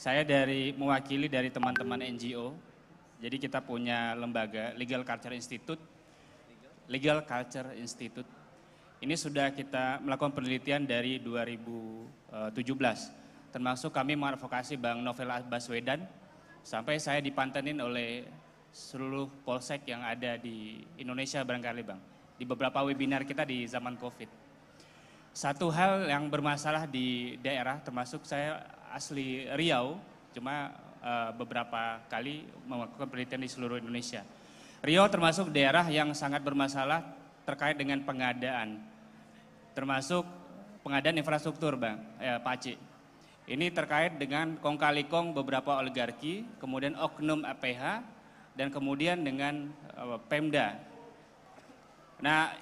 Saya mewakili dari teman-teman NGO. Jadi kita punya lembaga Legal Culture Institute. Legal Culture Institute. Ini sudah kita melakukan penelitian dari 2017. Termasuk kami mengadvokasi Bang Novel Baswedan. Sampai saya dipantenin oleh seluruh polsek yang ada di Indonesia barangkali Bang. Di beberapa webinar kita di zaman COVID. Satu hal yang bermasalah di daerah, termasuk saya asli Riau, cuma beberapa kali melakukan penelitian di seluruh Indonesia. Riau termasuk daerah yang sangat bermasalah terkait dengan pengadaan, termasuk pengadaan infrastruktur Bang, Pak Acik. Ini terkait dengan kong kali kong beberapa oligarki, kemudian oknum APH, dan kemudian dengan Pemda. Nah,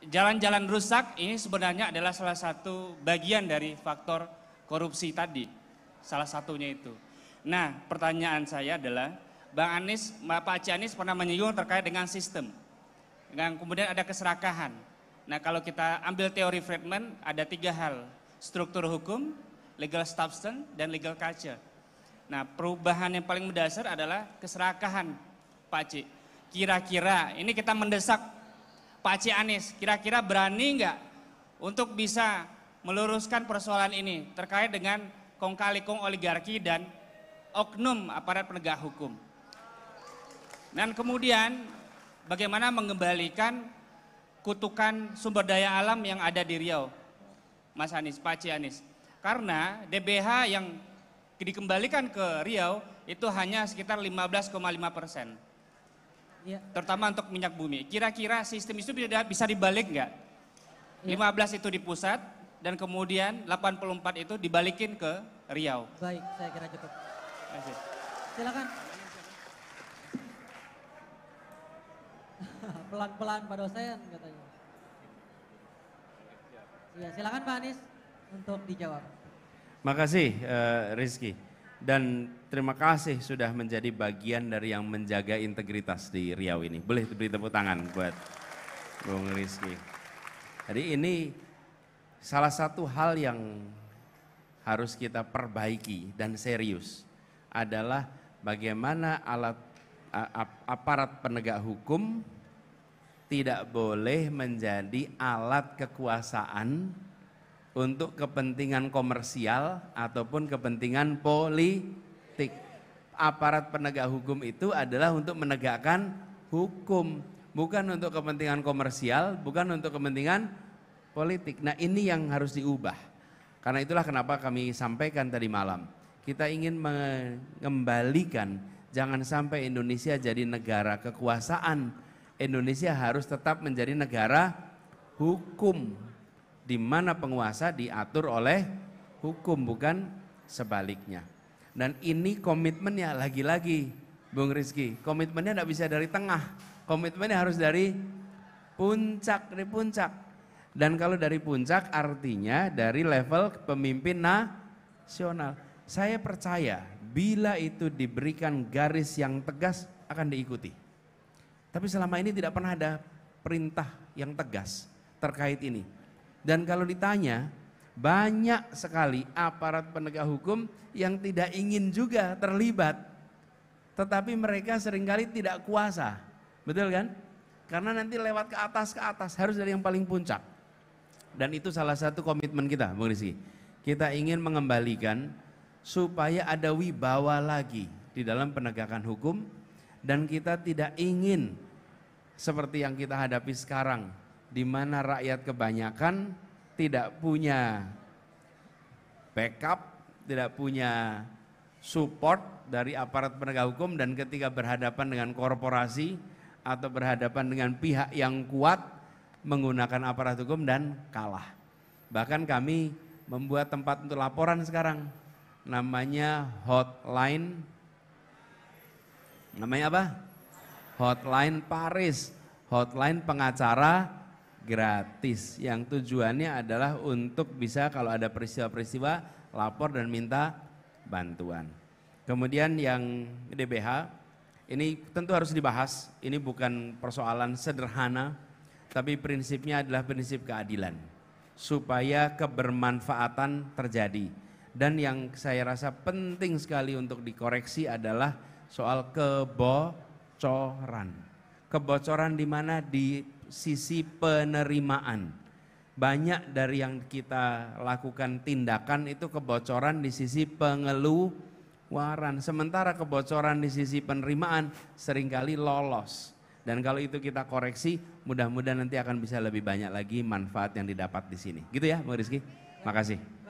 jalan-jalan rusak ini sebenarnya adalah salah satu bagian dari faktor korupsi tadi, salah satunya itu. Nah, pertanyaan saya adalah, Bang Anies, Pak Acik Anies pernah menyinggung terkait dengan sistem, dengan kemudian ada keserakahan. Nah, kalau kita ambil teori Friedman, ada 3 hal, struktur hukum, legal substance, dan legal culture. Nah, perubahan yang paling mendasar adalah keserakahan, Pak Acik. Kira-kira, ini kita mendesak Pak Acik Anies, kira-kira berani nggak untuk bisa meluruskan persoalan ini terkait dengan kong kali kong oligarki dan oknum aparat penegak hukum. Dan kemudian bagaimana mengembalikan kutukan sumber daya alam yang ada di Riau, Mas Anies, Pak Acik Anies. Karena DBH yang dikembalikan ke Riau itu hanya sekitar 15,5%. Ya. Terutama untuk minyak bumi. Kira-kira sistem itu bisa dibalik nggak? Ya. 15 itu di pusat dan kemudian 84 itu dibalikin ke Riau. Baik, saya kira cukup. Masih. Silakan. Pelan-pelan Pak dosen katanya. Ya, silakan Pak Anies untuk dijawab. Makasih Rizky. Dan terima kasih sudah menjadi bagian dari yang menjaga integritas di Riau ini. Boleh beri tepuk tangan buat Bung Rizky. Jadi ini salah satu hal yang harus kita perbaiki dan serius adalah bagaimana aparat penegak hukum tidak boleh menjadi alat kekuasaan untuk kepentingan komersial ataupun kepentingan politik. Aparat penegak hukum itu adalah untuk menegakkan hukum, bukan untuk kepentingan komersial, bukan untuk kepentingan politik. Nah, ini yang harus diubah. Karena itulah kenapa kami sampaikan tadi malam, kita ingin mengembalikan, jangan sampai Indonesia jadi negara kekuasaan. Indonesia harus tetap menjadi negara hukum, di mana penguasa diatur oleh hukum, bukan sebaliknya. Dan ini komitmennya lagi-lagi, Bung Rizky, komitmennya tidak bisa dari tengah, komitmennya harus dari puncak, Dan kalau dari puncak artinya dari level pemimpin nasional. Saya percaya bila itu diberikan garis yang tegas akan diikuti. Tapi selama ini tidak pernah ada perintah yang tegas terkait ini. Dan kalau ditanya, banyak sekali aparat penegak hukum yang tidak ingin juga terlibat. Tetapi mereka seringkali tidak kuasa. Betul kan? Karena nanti lewat ke atas, harus dari yang paling puncak. Dan itu salah satu komitmen kita, Bung Rizky. Kita ingin mengembalikan supaya ada wibawa lagi di dalam penegakan hukum. Dan kita tidak ingin seperti yang kita hadapi sekarang, di mana rakyat kebanyakan tidak punya backup, tidak punya support dari aparat penegak hukum, dan ketika berhadapan dengan korporasi atau berhadapan dengan pihak yang kuat menggunakan aparat hukum dan kalah. Bahkan kami membuat tempat untuk laporan sekarang, namanya hotline, namanya apa? Hotline Paris, hotline pengacara gratis, yang tujuannya adalah untuk bisa kalau ada peristiwa-peristiwa lapor dan minta bantuan. Kemudian yang DBH ini tentu harus dibahas, ini bukan persoalan sederhana, tapi prinsipnya adalah prinsip keadilan supaya kebermanfaatan terjadi. Dan yang saya rasa penting sekali untuk dikoreksi adalah soal kebocoran. Kebocoran di mana? Di sisi penerimaan. Banyak dari yang kita lakukan tindakan itu kebocoran di sisi pengeluaran. Sementara kebocoran di sisi penerimaan seringkali lolos. Dan kalau itu kita koreksi, mudah-mudahan nanti akan bisa lebih banyak lagi manfaat yang didapat di sini. Gitu ya, Bung Rizky? Makasih.